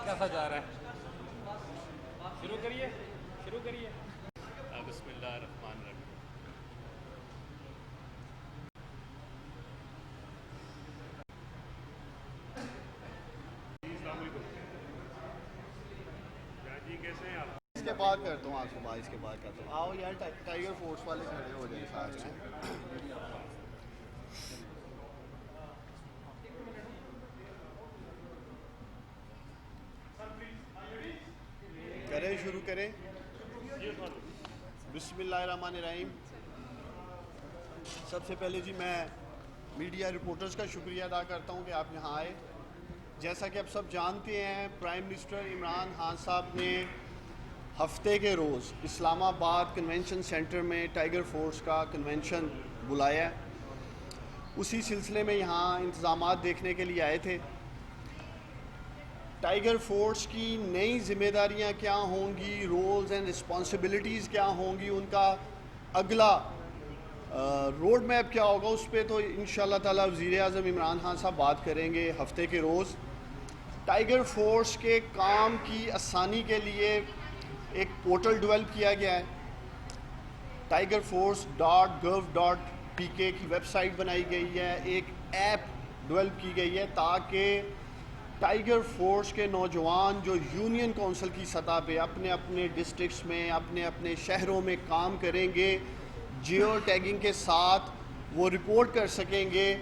کیسا جا رہا ہے؟ شروع کریے بسم اللہ الرحمن الرحیم۔ السلام علیکم جی، کیسے ہیں آپ؟ اس کے بعد کرتا ہوں آپ سے بات، اس کے بعد کرتا ہوں۔ آؤ یار ٹائیگر فورس والے کھڑے ہو جائیں ساتھ میں۔ کریں شروع کریں۔ بسم اللہ الرحمن الرحیم۔ سب سے پہلے جی میں میڈیا رپورٹرز کا شکریہ ادا کرتا ہوں کہ آپ یہاں آئے۔ جیسا کہ آپ سب جانتے ہیں، پرائم منسٹر عمران خان صاحب نے ہفتے کے روز اسلام آباد کنونشن سینٹر میں ٹائیگر فورس کا کنونشن بلایا ہے۔ اسی سلسلے میں یہاں انتظامات دیکھنے کے لیے آئے تھے۔ ٹائیگر فورس کی نئی ذمہ داریاں کیا ہوں گی، رولز اینڈ رسپانسبلٹیز کیا ہوں گی، ان کا اگلا روڈ میپ کیا ہوگا، اس پہ تو انشاءاللہ تعالی وزیر اعظم عمران خان صاحب بات کریں گے ہفتے کے روز۔ ٹائیگر فورس کے کام کی آسانی کے لیے ایک پورٹل ڈیولپ کیا گیا ہے، tigerforce.gov.pk کی ویب سائٹ بنائی گئی ہے، ایک ایپ ڈیولپ کی گئی ہے تاکہ ٹائیگر فورس کے نوجوان جو یونین کونسل کی سطح پہ اپنے اپنے ڈسٹرکٹس میں اپنے اپنے شہروں میں کام کریں گے، جیو ٹیگنگ کے ساتھ وہ رپورٹ کر سکیں گے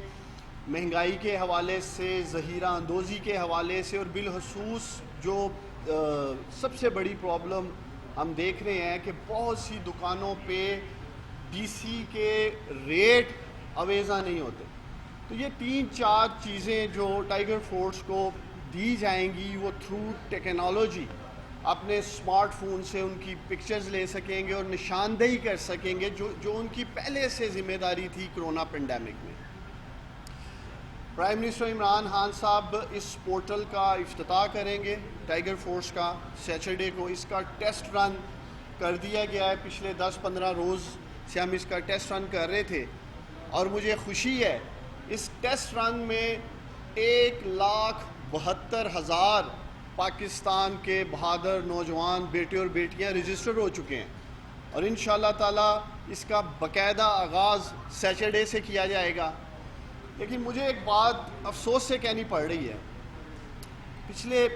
مہنگائی کے حوالے سے، ذخیرہ اندوزی کے حوالے سے، اور بالخصوص جو سب سے بڑی پرابلم ہم دیکھ رہے ہیں کہ بہت سی دکانوں پہ ڈی سی کے ریٹ اویزہ نہیں ہوتے۔ تو یہ 3-4 چیزیں جو ٹائیگر فورس کو دی جائیں گی، وہ تھرو ٹیکنالوجی اپنے اسمارٹ فون سے ان کی پکچرز لے سکیں گے اور نشاندہی کر سکیں گے جو ان کی پہلے سے ذمہ داری تھی کرونا پینڈیمک میں۔ پرائم منسٹر عمران خان صاحب اس پورٹل کا افتتاح کریں گے ٹائیگر فورس کا سیچرڈے کو۔ اس کا ٹیسٹ رن کر دیا گیا ہے، پچھلے 10-15 روز سے ہم اس کا ٹیسٹ رن کر رہے تھے، اور مجھے خوشی ہے اس ٹیسٹ رن میں 1,72,000 پاکستان کے بہادر نوجوان بیٹے اور بیٹیاں رجسٹر ہو چکے ہیں، اور انشاءاللہ تعالی اس کا باقاعدہ آغاز سیچرڈے سے کیا جائے گا۔ لیکن مجھے ایک بات افسوس سے کہنی پڑ رہی ہے، پچھلے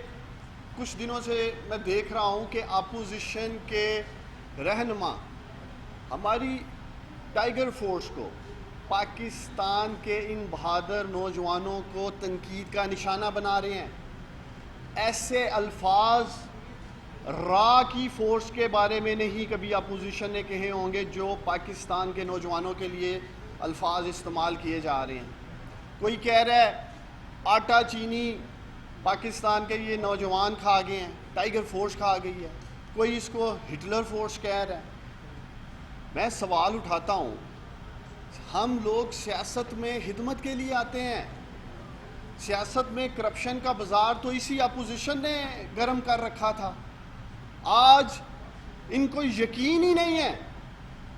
کچھ دنوں سے میں دیکھ رہا ہوں کہ اپوزیشن کے رہنما ہماری ٹائیگر فورس کو، پاکستان کے ان بہادر نوجوانوں کو تنقید کا نشانہ بنا رہے ہیں۔ ایسے الفاظ را کی فورس کے بارے میں نہیں کبھی اپوزیشن نے کہے ہوں گے جو پاکستان کے نوجوانوں کے لیے الفاظ استعمال کیے جا رہے ہیں۔ کوئی کہہ رہا ہے آٹا چینی پاکستان کے یہ نوجوان کھا گئے ہیں، ٹائیگر فورس کھا گئی ہے، کوئی اس کو ہٹلر فورس کہہ رہا ہے۔ میں سوال اٹھاتا ہوں، ہم لوگ سیاست میں خدمت کے لیے آتے ہیں، سیاست میں کرپشن کا بازار تو اسی اپوزیشن نے گرم کر رکھا تھا۔ آج ان کو یقین ہی نہیں ہے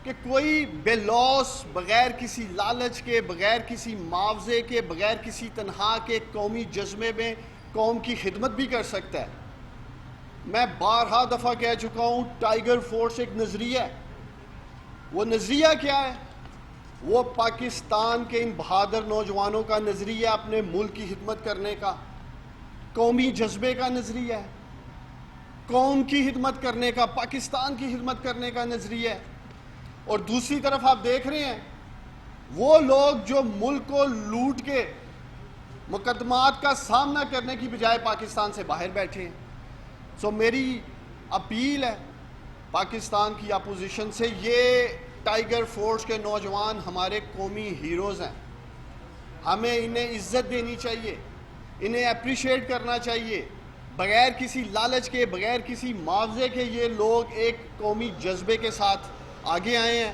کہ کوئی بے لوث، بغیر کسی لالچ کے، بغیر کسی معاوضے کے، بغیر کسی تنخواہ کے قومی جذبے میں قوم کی خدمت بھی کر سکتا ہے۔ میں بارہا دفعہ کہہ چکا ہوں، ٹائیگر فورس ایک نظریہ ہے۔ وہ نظریہ کیا ہے؟ وہ پاکستان کے ان بہادر نوجوانوں کا نظریہ، اپنے ملک کی خدمت کرنے کا، قومی جذبے کا نظریہ ہے، قوم کی خدمت کرنے کا، پاکستان کی خدمت کرنے کا نظریہ ہے۔ اور دوسری طرف آپ دیکھ رہے ہیں وہ لوگ جو ملک کو لوٹ کے مقدمات کا سامنا کرنے کی بجائے پاکستان سے باہر بیٹھے ہیں۔ سو میری اپیل ہے پاکستان کی اپوزیشن سے، یہ ٹائیگر فورس کے نوجوان ہمارے قومی ہیروز ہیں، ہمیں انہیں عزت دینی چاہیے، انہیں اپریشیٹ کرنا چاہیے۔ بغیر کسی لالچ کے، بغیر کسی معاوضے کے یہ لوگ ایک قومی جذبے کے ساتھ آگے آئے ہیں،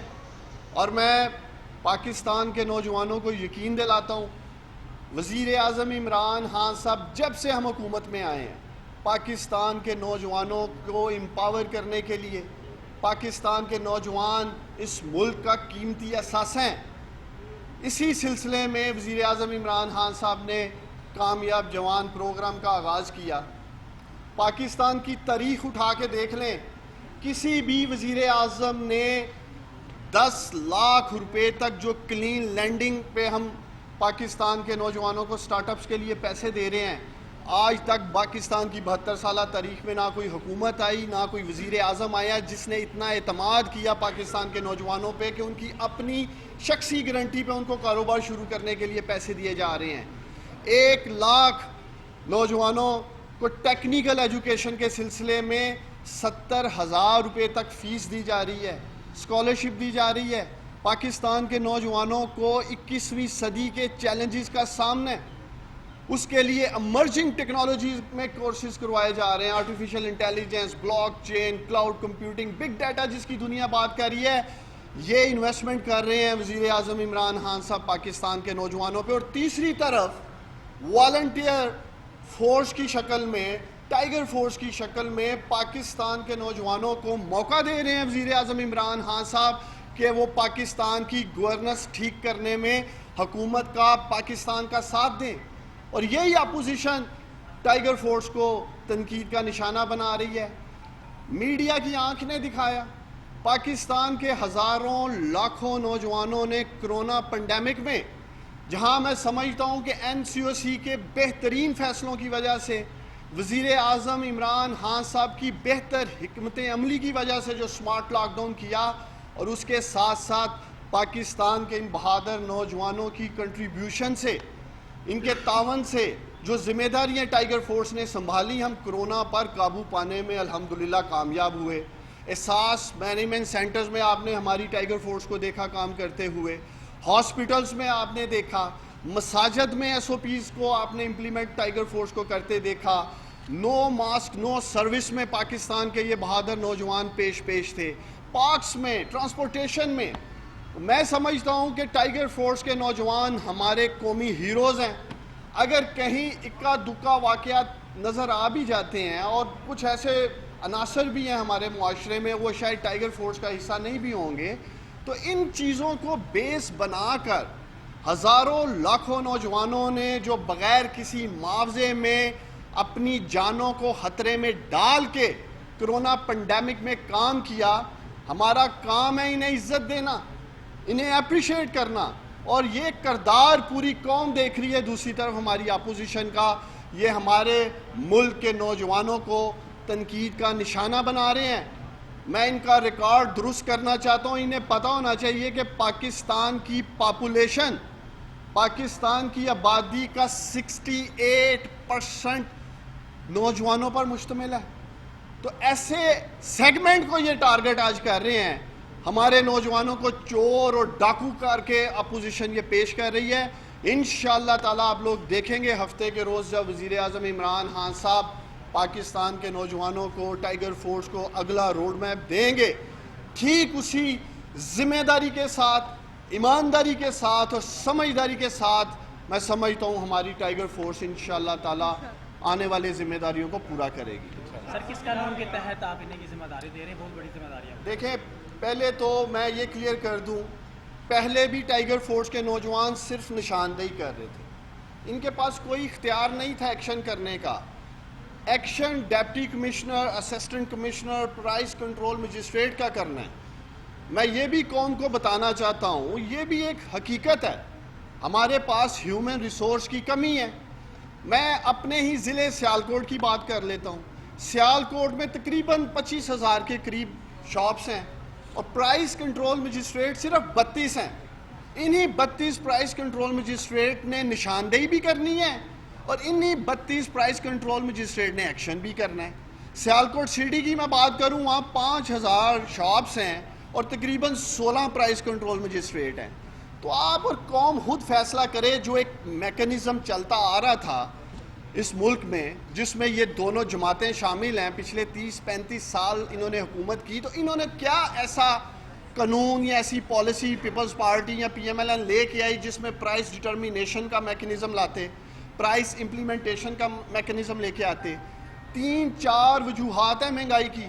اور میں پاکستان کے نوجوانوں کو یقین دلاتا ہوں، وزیر اعظم عمران خان صاحب جب سے ہم حکومت میں آئے ہیں، پاکستان کے نوجوانوں کو امپاور کرنے کے لیے، پاکستان کے نوجوان اس ملک کا قیمتی اثاثہ ہیں۔ اسی سلسلے میں وزیر اعظم عمران خان صاحب نے کامیاب جوان پروگرام کا آغاز کیا۔ پاکستان کی تاریخ اٹھا کے دیکھ لیں، کسی بھی وزیر اعظم نے 10 لاکھ روپے تک جو کلین لینڈنگ پہ ہم پاکستان کے نوجوانوں کو سٹارٹ اپس کے لیے پیسے دے رہے ہیں، آج تک پاکستان کی 72 سالہ تاریخ میں نہ کوئی حکومت آئی، نہ کوئی وزیر اعظم آیا جس نے اتنا اعتماد کیا پاکستان کے نوجوانوں پہ کہ ان کی اپنی شخصی گارنٹی پہ ان کو کاروبار شروع کرنے کے لیے پیسے دیے جا رہے ہیں۔ 1 لاکھ نوجوانوں کو ٹیکنیکل ایجوکیشن کے سلسلے میں 70,000 روپے تک فیس دی جا رہی ہے، اسکالرشپ دی جا رہی ہے۔ پاکستان کے نوجوانوں کو 21ویں صدی کے چیلنجز کا سامنا ہے، اس کے لیے امرجنگ ٹیکنالوجیز میں کورسز کروائے جا رہے ہیں، artificial intelligence, blockchain, cloud computing, big data جس کی دنیا بات کر رہی ہے، یہ انویسٹمنٹ کر رہے ہیں وزیر اعظم عمران خان صاحب پاکستان کے نوجوانوں پہ۔ اور تیسری طرف والنٹیئر فورس کی شکل میں، ٹائیگر فورس کی شکل میں پاکستان کے نوجوانوں کو موقع دے رہے ہیں وزیر اعظم عمران خان صاحب کہ وہ پاکستان کی گورننس ٹھیک کرنے میں حکومت کا، پاکستان کا ساتھ دیں۔ اور یہی اپوزیشن ٹائیگر فورس کو تنقید کا نشانہ بنا رہی ہے۔ میڈیا کی آنکھ نے دکھایا، پاکستان کے ہزاروں لاکھوں نوجوانوں نے کرونا پینڈیمک میں، جہاں میں سمجھتا ہوں کہ NCOC کے بہترین فیصلوں کی وجہ سے، وزیر اعظم عمران خان صاحب کی بہتر حکمت عملی کی وجہ سے جو سمارٹ لاک ڈاؤن کیا، اور اس کے ساتھ ساتھ پاکستان کے ان بہادر نوجوانوں کی کنٹریبیوشن سے، ان کے تعاون سے جو ذمہ داریاں ٹائیگر فورس نے سنبھالی، ہم کرونا پر قابو پانے میں الحمدللہ کامیاب ہوئے۔ احساس مینجمنٹ سینٹرز میں آپ نے ہماری ٹائیگر فورس کو دیکھا کام کرتے ہوئے، ہاسپٹلز میں آپ نے دیکھا، مساجد میں SOPs کو آپ نے امپلیمنٹ ٹائیگر فورس کو کرتے دیکھا، نو ماسک نو سروس میں پاکستان کے یہ بہادر نوجوان پیش تھے، پارکس میں، ٹرانسپورٹیشن میں۔ میں سمجھتا ہوں کہ ٹائیگر فورس کے نوجوان ہمارے قومی ہیروز ہیں۔ اگر کہیں اکا دکا واقعات نظر آ بھی جاتے ہیں اور کچھ ایسے عناصر بھی ہیں ہمارے معاشرے میں، وہ شاید ٹائیگر فورس کا حصہ نہیں بھی ہوں گے، تو ان چیزوں کو بیس بنا کر ہزاروں لاکھوں نوجوانوں نے جو بغیر کسی معاوضے میں اپنی جانوں کو خطرے میں ڈال کے کرونا پینڈیمک میں کام کیا، ہمارا کام ہے انہیں عزت دینا، انہیں اپریشیٹ کرنا۔ اور یہ کردار پوری قوم دیکھ رہی ہے۔ دوسری طرف ہماری اپوزیشن کا، یہ ہمارے ملک کے نوجوانوں کو تنقید کا نشانہ بنا رہے ہیں۔ میں ان کا ریکارڈ درست کرنا چاہتا ہوں۔ انہیں پتہ ہونا چاہیے کہ پاکستان کی پاپولیشن، پاکستان کی آبادی کا 68% نوجوانوں پر مشتمل ہے۔ تو ایسے سیگمنٹ کو یہ ٹارگٹ آج کر رہے ہیں، ہمارے نوجوانوں کو چور اور ڈاکو کر کے اپوزیشن یہ پیش کر رہی ہے۔ انشاءاللہ تعالیٰ آپ لوگ دیکھیں گے ہفتے کے روز جب وزیر اعظم عمران خان صاحب پاکستان کے نوجوانوں کو، ٹائیگر فورس کو اگلا روڈ میپ دیں گے، ٹھیک اسی ذمہ داری کے ساتھ، ایمانداری کے ساتھ اور سمجھداری کے ساتھ میں سمجھتا ہوں ہماری ٹائیگر فورس انشاءاللہ تعالیٰ آنے والے ذمہ داریوں کو پورا کرے گی۔ سر کس قانون کے تحت آپ انہیں کی ذمہ داری دے رہے ہیں؟ بہت بڑی ذمہ داری ہے۔ دیکھیں، پہلے تو میں یہ کلیئر کر دوں، پہلے بھی ٹائیگر فورس کے نوجوان صرف نشاندہی کر رہے تھے، ان کے پاس کوئی اختیار نہیں تھا ایکشن کرنے کا۔ Action deputy commissioner, assistant commissioner, price control magistrate کا کرنا ہے۔ میں یہ بھی قوم کو بتانا چاہتا ہوں، یہ بھی ایک حقیقت ہے، ہمارے پاس ہیومن ریسورس کی کمی ہے۔ میں اپنے ہی ضلع سیالکوٹ کی بات کر لیتا ہوں۔ سیالکوٹ میں تقریباً 25,000 کے قریب شاپس ہیں اور پرائز کنٹرول مجسٹریٹ صرف 32 ہیں۔ انہی 32 پرائز کنٹرول مجسٹریٹ نے نشاندہی بھی کرنی ہے اور انہی 32 پرائز کنٹرول مجسٹریٹ نے ایکشن بھی کرنا ہے۔ سیالکوٹ سٹی کی میں بات کروں، وہاں 5,000 شاپس ہیں اور تقریباً 16 پرائز کنٹرول مجسٹریٹ ہیں۔ تو آپ اور قوم خود فیصلہ کرے۔ جو ایک میکنزم چلتا آ رہا تھا اس ملک میں، جس میں یہ دونوں جماعتیں شامل ہیں، پچھلے 30-35 سال انہوں نے حکومت کی، تو انہوں نے کیا ایسا قانون یا ایسی پالیسی پیپلز پارٹی یا PMLN لے کے آئی جس میں پرائز ڈٹرمینیشن کا میکنزم لاتے، پرائز امپلیمنٹیشن کا میکنزم لے کے آتے؟ 3-4 وجوہات ہیں مہنگائی کی۔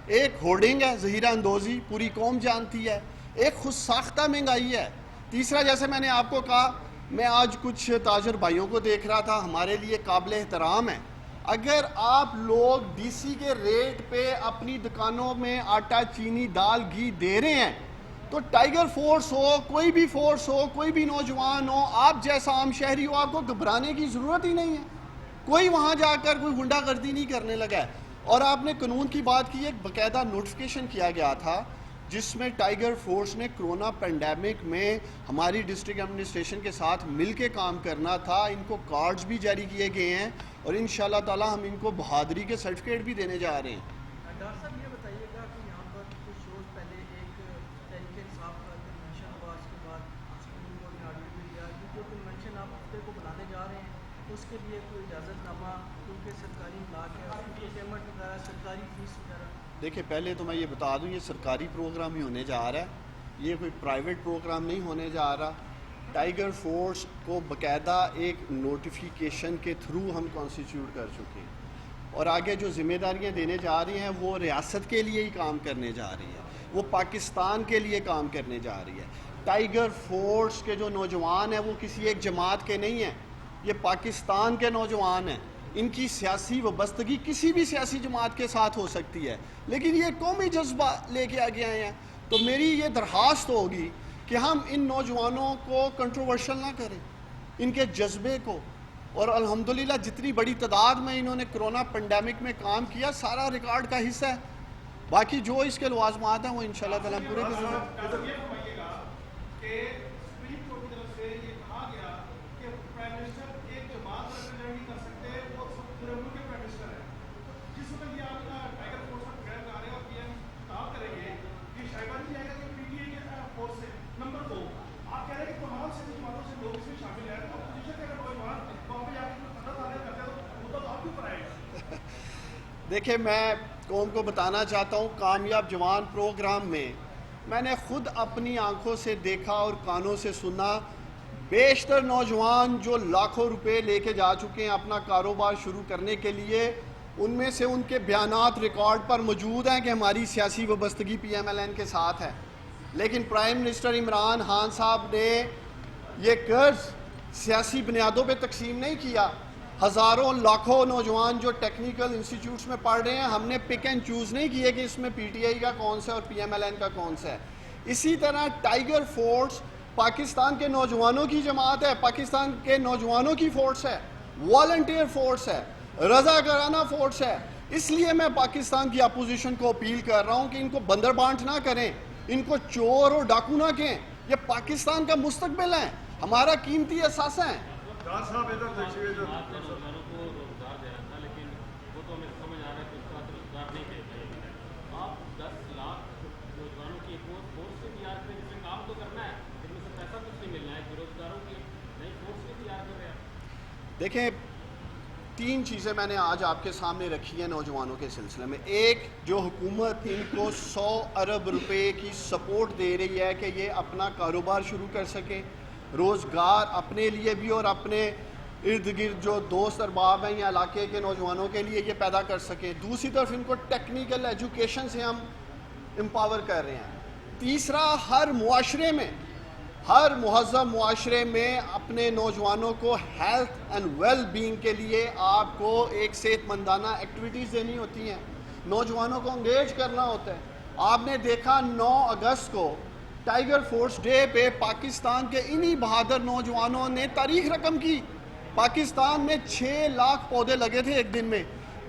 ایک ہورڈنگ ہے، ظہیرہ اندوزی، پوری قوم جانتی ہے۔ ایک خود ساختہ مہنگائی ہے۔ تیسرا، جیسے میں نے آپ کو کہا، میں آج کچھ تاجر بھائیوں کو دیکھ رہا تھا، ہمارے لیے قابل احترام ہے۔ اگر آپ لوگ ڈی سی کے ریٹ پہ اپنی دکانوں میں آٹا چینی دال گھی دے رہے ہیں تو ٹائیگر فورس ہو کوئی بھی فورس ہو کوئی بھی نوجوان ہو آپ جیسا عام شہری ہو آپ کو گھبرانے کی ضرورت ہی نہیں ہے. کوئی وہاں جا کر کوئی غنڈہ گردی نہیں کرنے لگا ہے. اور آپ نے قانون کی بات کی, ایک باقاعدہ نوٹیفیکیشن کیا گیا تھا جس میں ٹائیگر فورس نے کرونا پینڈیمک میں ہماری ڈسٹرکٹ ایڈمنسٹریشن کے ساتھ مل کے کام کرنا تھا. ان کو کارڈز بھی جاری کیے گئے ہیں اور انشاءاللہ تعالی ہم ان کو بہادری کے سرٹیفکیٹ بھی دینے جا رہے ہیں. ڈاکٹر صاحب یہ بتائیے گا کہ یہاں پر کچھ روز پہلے ایک تحریک انصاف کا کنونشن ہوا, اس کے بعد سپریم کورٹ نے آرڈر بھی دیا کہ جو کنونشن آپ ہفتے کو بنانے جا رہے ہیں اس کے لیے کوئی اجازت نامہ, کیونکہ سرکاری املاک ہے, اس کی پیمنٹ وغیرہ سرکاری فیس وغیرہ. دیکھیں پہلے تو میں یہ بتا دوں یہ سرکاری پروگرام ہی ہونے جا رہا ہے, یہ کوئی پرائیویٹ پروگرام نہیں ہونے جا رہا. ٹائیگر فورس کو باقاعدہ ایک نوٹیفیکیشن کے تھرو ہم کانسٹیٹیوٹ کر چکے ہیں اور آگے جو ذمہ داریاں دینے جا رہی ہیں وہ ریاست کے لیے ہی کام کرنے جا رہی ہے, وہ پاکستان کے لیے کام کرنے جا رہی ہے. ٹائیگر فورس کے جو نوجوان ہیں وہ کسی ایک جماعت کے نہیں ہیں, یہ پاکستان کے نوجوان ہیں. ان کی سیاسی وابستگی کسی بھی سیاسی جماعت کے ساتھ ہو سکتی ہے لیکن یہ قومی جذبہ لے کے آگے آئے ہیں. تو میری یہ درخواست ہوگی کہ ہم ان نوجوانوں کو کنٹروورشل نہ کریں, ان کے جذبے کو. اور الحمدللہ جتنی بڑی تعداد میں انہوں نے کرونا پینڈیمک میں کام کیا سارا ریکارڈ کا حصہ ہے. باقی جو اس کے لوازمات ہیں وہ انشاءاللہ تعالیٰ پورے دیکھیں میں قوم کو بتانا چاہتا ہوں کامیاب جوان پروگرام میں نے خود اپنی آنکھوں سے دیکھا اور کانوں سے سنا بیشتر نوجوان جو لاکھوں روپے لے کے جا چکے ہیں اپنا کاروبار شروع کرنے کے لیے, ان میں سے ان کے بیانات ریکارڈ پر موجود ہیں کہ ہماری سیاسی وابستگی پی ایم ایل این کے ساتھ ہے. لیکن پرائم منسٹر عمران خان صاحب نے یہ قرض سیاسی بنیادوں پہ تقسیم نہیں کیا. ہزاروں لاکھوں نوجوان جو ٹیکنیکل انسٹیٹیوٹس میں پڑھ رہے ہیں ہم نے پک اینڈ چوز نہیں کیے کہ اس میں پی ٹی آئی کا کون سا اور پی ایم ایل این کا کون سا ہے. اسی طرح ٹائیگر فورس پاکستان کے نوجوانوں کی جماعت ہے, پاکستان کے نوجوانوں کی فورس ہے, والنٹیئر فورس ہے, رضاکارانہ فورس ہے. اس لیے میں پاکستان کی اپوزیشن کو اپیل کر رہا ہوں کہ ان کو بندر بانٹ نہ کریں, ان کو چور اور ڈاکو نہ کہیں. یہ پاکستان کا مستقبل ہے, ہمارا قیمتی اثاثہ ہیں. دیکھیں 3 چیزیں میں نے آج آپ کے سامنے رکھی ہیں نوجوانوں کے سلسلے میں. ایک, جو حکومت ان کو 100 ارب روپے کی سپورٹ دے رہی ہے کہ یہ اپنا کاروبار شروع کر سکیں, روزگار اپنے لیے بھی اور اپنے ارد گرد جو دوست ارباب ہیں یا علاقے کے نوجوانوں کے لیے یہ پیدا کر سکیں. دوسری طرف ان کو ٹیکنیکل ایجوکیشن سے ہم امپاور کر رہے ہیں. تیسرا, ہر معاشرے میں, ہر مہذب معاشرے میں اپنے نوجوانوں کو ہیلتھ اینڈ ویل بینگ کے لیے آپ کو ایک صحت مندانہ ایکٹیویٹیز دینی ہوتی ہیں, نوجوانوں کو انگیج کرنا ہوتا ہے. آپ نے دیکھا 9 اگست کو ٹائیگر فورس ڈے پہ پاکستان کے انہی بہادر نوجوانوں نے تاریخ رقم کی. پاکستان میں 6 لاکھ پودے لگے تھے ایک دن میں,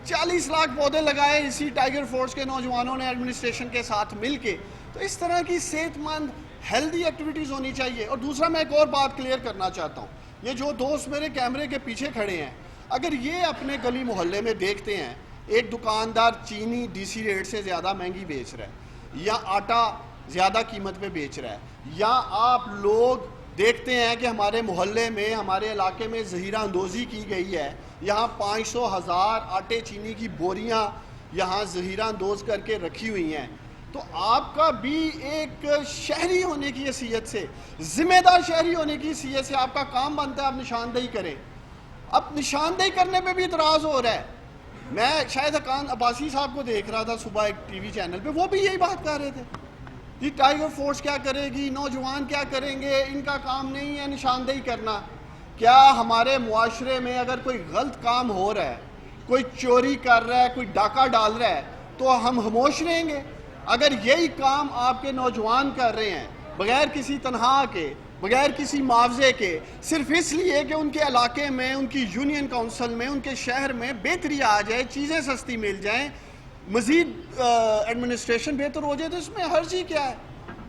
40 لاکھ پودے لگائے اسی ٹائیگر فورس کے نوجوانوں نے ایڈمنسٹریشن کے ساتھ مل کے. تو اس طرح کی صحت مند ہیلدی ایکٹیویٹیز ہونی چاہیے. اور دوسرا میں ایک اور بات کلیئر کرنا چاہتا ہوں, یہ جو دوست میرے کیمرے کے پیچھے کھڑے ہیں اگر یہ اپنے گلی محلے میں دیکھتے ہیں ایک دکاندار چینی ڈی سی ریٹ سے زیادہ مہنگی بیچ رہا ہے یا آٹا زیادہ قیمت پہ بیچ رہا ہے, یا آپ لوگ دیکھتے ہیں کہ ہمارے محلے میں ہمارے علاقے میں ذخیرہ اندوزی کی گئی ہے, یہاں 500,000 آٹے چینی کی بوریاں یہاں ذخیرہ اندوز کر کے رکھی ہوئی ہیں, تو آپ کا بھی ایک شہری ہونے کی حیثیت سے, ذمہ دار شہری ہونے کی حیثیت سے آپ کا کام بنتا ہے آپ نشاندہی کریں. اب نشاندہی کرنے پہ بھی اعتراض ہو رہا ہے. میں شاید حقان عباسی صاحب کو دیکھ رہا تھا صبح ایک ٹی وی چینل پہ, وہ بھی یہی بات کر رہے تھے جی ٹائیگر فورس کیا کرے گی, نوجوان کیا کریں گے, ان کا کام نہیں ہے نشاندہی کرنا. کیا ہمارے معاشرے میں اگر کوئی غلط کام ہو رہا ہے کوئی چوری کر رہا ہے، کوئی ڈاکہ ڈال رہا ہے تو ہم خاموش رہیں گے؟ اگر یہی کام آپ کے نوجوان کر رہے ہیں بغیر کسی تنخواہ کے، بغیر کسی معاوضے کے، صرف اس لیے کہ ان کے علاقے میں، ان کی یونین کونسل میں، ان کے شہر میں بہتری آ جائے، چیزیں سستی مل جائیں، مزید ایڈمنسٹریشن بہتر ہو جائے، تو اس میں حرج ہی کیا ہے؟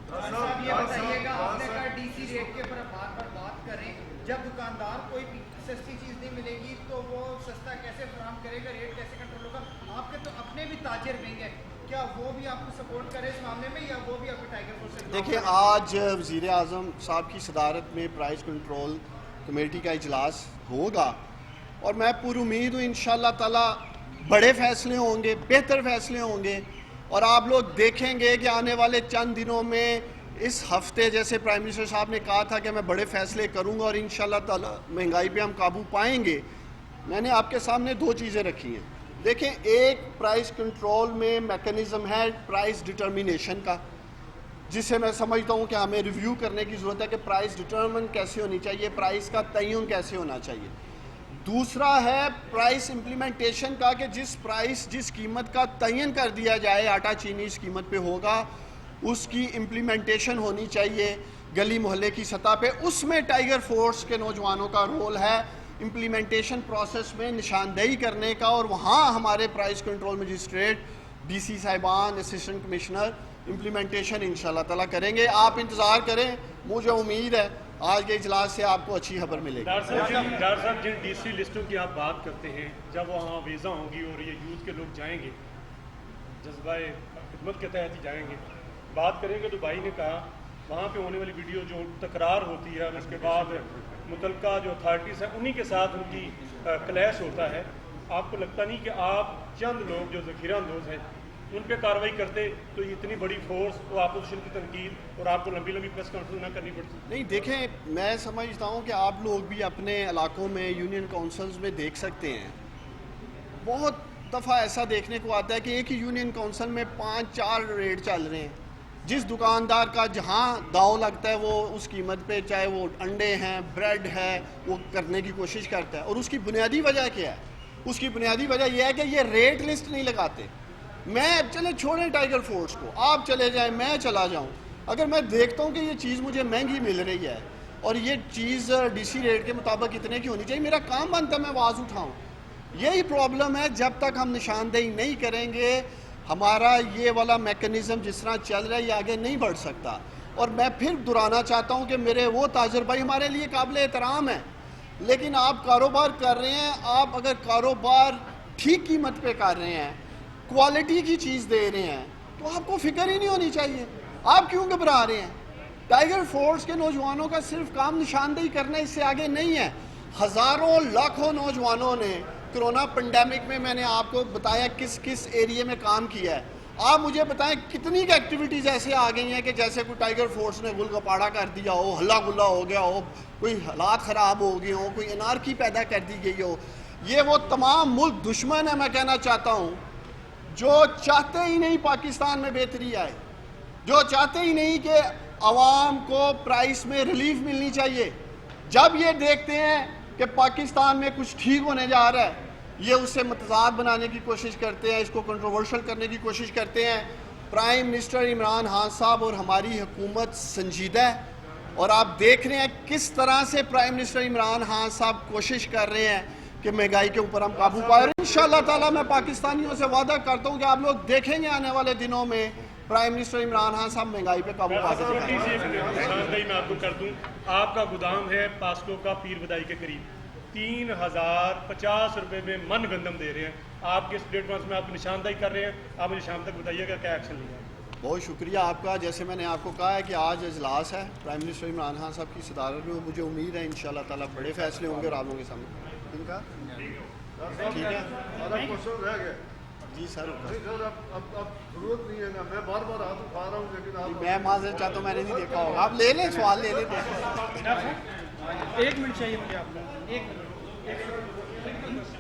صاحب یہ بتائیے گا، آپ نے کہا ڈی سی ریٹ کے اوپر بار بار بات کریں، جب دکاندار کوئی سستی چیز نہیں ملے گی تو وہ سستا کیسے فراہم کرے گا، ریٹ کیسے کنٹرول ہوگا؟ آپ کے تو اپنے بھی تاجر ونگ ہیں، کیا وہ بھی آپ کو سپورٹ کرے اس معاملے میں، یا وہ بھی آپ کے ٹائیگر فورس سے؟ دیکھیں، آج وزیر اعظم صاحب کی صدارت میں پرائز کنٹرول کمیٹی کا اجلاس ہوگا، اور میں پر امید ہوں انشاءاللہ تعالی بڑے فیصلے ہوں گے، بہتر فیصلے ہوں گے، اور آپ لوگ دیکھیں گے کہ آنے والے چند دنوں میں اس ہفتے، جیسے پرائم منسٹر صاحب نے کہا تھا کہ میں بڑے فیصلے کروں گا اور انشاءاللہ تعالی مہنگائی پہ ہم قابو پائیں گے، میں نے آپ کے سامنے دو چیزیں رکھی ہیں۔ دیکھیں، ایک پرائز کنٹرول میں میکنزم ہے پرائز ڈٹرمینیشن کا، جسے میں سمجھتا ہوں کہ ہمیں ریویو کرنے کی ضرورت ہے کہ پرائز ڈٹرمن کیسے ہونی چاہیے، پرائز کا تعین کیسے ہونا چاہیے۔ دوسرا ہے پرائز امپلیمنٹیشن کا، کہ جس قیمت کا تعین کر دیا جائے، آٹا چینی اس قیمت پہ ہوگا، اس کی امپلیمنٹیشن ہونی چاہیے گلی محلے کی سطح پہ۔ اس میں ٹائیگر فورس کے نوجوانوں کا رول ہے امپلیمنٹیشن پروسیس میں نشاندہی کرنے کا، اور وہاں ہمارے price control magistrate, D C صاحبان، اسسٹنٹ کمشنر امپلیمنٹیشن انشاءاللہ تعالیٰ کریں گے۔ آپ انتظار کریں، مجھے امید ہے آج کے اجلاس سے آپ کو اچھی خبر ملے گی۔ ڈاکٹر صاحب جن ڈی سی لسٹوں کی آپ بات کرتے ہیں، جب وہاں ویزا ہوں گی اور یہ یوتھ کے لوگ جائیں گے، جذبہ خدمت کے تحت ہی جائیں گے، بات کریں گے تو بھائی نے کہا وہاں پہ ہونے والی ویڈیو جو تکرار ہوتی ہے، اس کے بعد متعلقہ جو اتھارٹیز ہیں انہی کے ساتھ ان کی کلیش ہوتا ہے، آپ کو لگتا نہیں کہ آپ چند لوگ جو ذخیرہ اندوز ہیں ان پہ کارروائی کرتے تو یہ اتنی بڑی فورس اور اپوزیشن کی تنقید اور آپ کو لمبی لمبی پریس کانفرنس نہ کرنی پڑتی؟ نہیں، دیکھیں، میں سمجھتا ہوں کہ آپ لوگ بھی اپنے علاقوں میں یونین کونسلز میں دیکھ سکتے ہیں، بہت دفعہ ایسا دیکھنے کو آتا ہے کہ ایک ہی یونین کونسل میں 5-4 ریٹ چل رہے ہیں، جس دکاندار کا جہاں داؤ لگتا ہے وہ اس قیمت پہ، چاہے وہ انڈے ہیں، بریڈ ہے، وہ کرنے کی کوشش کرتا ہے۔ اور اس کی بنیادی وجہ کیا ہے؟ اس کی بنیادی وجہ یہ ہے کہ یہ ریٹ لسٹ نہیں لگاتے۔ میں چلے چھوڑیں ٹائیگر فورس کو، آپ چلے جائیں، میں چلا جاؤں، اگر میں دیکھتا ہوں کہ یہ چیز مجھے مہنگی مل رہی ہے اور یہ چیز ڈی سی ریٹ کے مطابق اتنے کی ہونی چاہیے، میرا کام بنتا ہے میں آواز اٹھاؤں۔ یہی پرابلم ہے، جب تک ہم نشاندہی نہیں کریں گے ہمارا یہ والا میکنزم جس طرح چل رہا ہے یہ آگے نہیں بڑھ سکتا۔ اور میں پھر دہرانا چاہتا ہوں کہ میرے وہ تاجر بھائی ہمارے لیے قابل احترام ہیں، لیکن آپ کاروبار کر رہے ہیں، آپ اگر کاروبار ٹھیک قیمت پہ کر رہے ہیں، کوالٹی کی چیز دے رہے ہیں، تو آپ کو فکر ہی نہیں ہونی چاہیے۔ آپ کیوں گھبرا رہے ہیں؟ ٹائیگر فورس کے نوجوانوں کا صرف کام نشاندہی کرنا، اس سے آگے نہیں ہے۔ ہزاروں لاکھوں نوجوانوں نے کرونا پینڈیمک میں نے آپ کو بتایا کس کس ایریے میں کام کیا ہے۔ آپ مجھے بتائیں کتنی ایکٹیویٹیز ایسے آ گئی ہیں کہ جیسے کوئی ٹائیگر فورس نے گل گپاڑا کر دیا ہو، ہلا گلا ہو گیا ہو، کوئی حالات خراب ہو گئے ہوں، کوئی انارکی پیدا کر دی گئی ہو۔ یہ وہ تمام ملک دشمن ہے، میں کہنا چاہتا ہوں، جو چاہتے ہی نہیں پاکستان میں بہتری آئے، جو چاہتے ہی نہیں کہ عوام کو پرائس میں ریلیف ملنی چاہیے۔ جب یہ دیکھتے ہیں کہ پاکستان میں کچھ ٹھیک ہونے جا رہا ہے، یہ اس سے متضاد بنانے کی کوشش کرتے ہیں، اس کو کنٹروورشل کرنے کی کوشش کرتے ہیں۔ پرائم منسٹر عمران خان صاحب اور ہماری حکومت سنجیدہ ہے، اور آپ دیکھ رہے ہیں کس طرح سے پرائم منسٹر عمران خان صاحب کوشش کر رہے ہیں کہ مہنگائی کے اوپر ہم قابو پائیں۔ اور انشاءاللہ تعالیٰ میں پاکستانیوں سے وعدہ کرتا ہوں کہ آپ لوگ دیکھیں گے آنے والے دنوں میں پرائم منسٹر عمران خان صاحب مہنگائی پہ قابو پا کے دکھائیں گے۔ نشاندہی میں آپ کو کر دوں، آپ کا گودام ہے پاسکو کا پیر بدائی کے قریب، 3050 روپے میں من گندم دے رہے ہیں، آپ کے اس پلیٹ فارم میں آپ کو نشاندہی کر رہے ہیں، آپ مجھے شام تک بتائیے گا کیا ایکشن لیا ہے۔ بہت شکریہ آپ کا۔ جیسے میں نے آپ کو کہا ہے کہ آج اجلاس ہے پرائم منسٹر عمران خان صاحب کی صدارت میں، مجھے امید ہے انشاءاللہ تعالیٰ بڑے فیصلے ہوں گے اور آپ لوگوں کے سامنے ان کا ٹھیک ہے۔ جی سر، ضرورت نہیں ہے نا، میں بار بار ہاتھ اٹھا رہا ہوں لیکن آپ میں معذرت چاہتا ہوں، میں نے نہیں دیکھا ہوگا، آپ لے لیں سوال لے لیتے ہیں۔ ایک منٹ چاہیے مجھے آپ کو، ایک منٹ۔